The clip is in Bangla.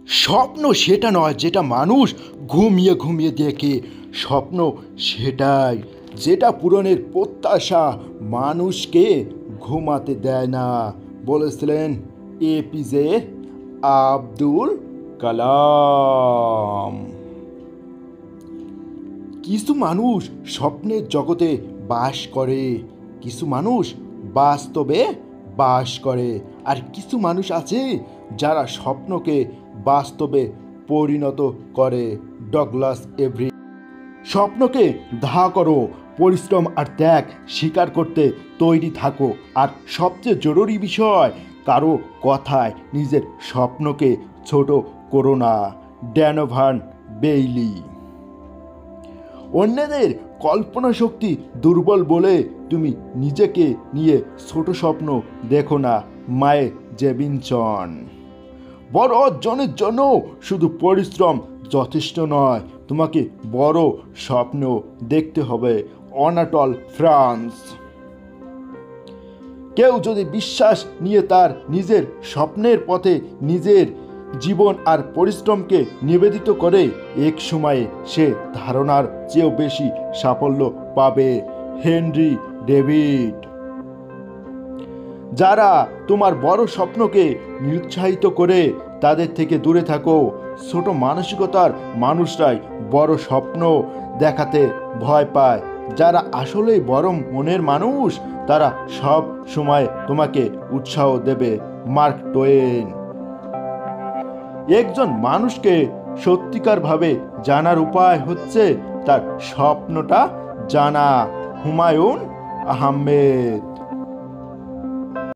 স্বপ্ন সেটা নয় যেটা মানুষ ঘুমিয়ে ঘুমিয়ে দেখে। স্বপ্ন সেটাই যেটা পূরণের প্রত্যাশা মানুষকে ঘুমাতে দেয় না, বলেছিলেন এপিজে আব্দুল কালাম। কিছু মানুষ স্বপ্নের জগতে বাস করে, কিছু মানুষ বাস্তবে বাস করে, আর কিছু মানুষ আছে যারা স্বপ্নকে বাস্তবে পরিণত করে। Douglas every. স্বপ্নকে ধা করো, পরিশ্রম আর ত্যাগ স্বীকার করতে তৈরি থাকো, আর সবচেয়ে জরুরি বিষয়, কারো কথায় নিজের স্বপ্নকে ছোট করো না। ড্যানোভান বেইলি। অন্যদের কল্পনা শক্তি দুর্বল বলে তুমি নিজেকে নিয়ে ছোট স্বপ্ন দেখো না। মায়ে জেবিনসন। বড় অর্জনের জন্য শুধু পরিশ্রম যথেষ্ট নয়, তোমাকে বড় স্বপ্ন দেখতে হবে। অনাটল ফ্রান্স। কেউ যদি বিশ্বাস নিয়ে তার নিজের স্বপ্নের পথে নিজের জীবন আর পরিশ্রমকে নিবেদিত করে, এক সময়ে সে ধারণার চেয়েও বেশি সাফল্য পাবে। Henry David. যারা তোমার বড় স্বপ্নকে নিরুৎসাহিত করে তাদের থেকে দূরে থাকো। ছোট মানসিকতার মানুষরাই বড় স্বপ্ন দেখাতে ভয় পায়। যারা আসলেই বড় মনের মানুষ তারা সব সময় তোমাকে উৎসাহ দেবে। Mark two one. একজন মানুষকে সত্যিকারভাবে জানার উপায় হচ্ছে তার স্বপ্নটা জানা। হুমায়ুন আহমেদ।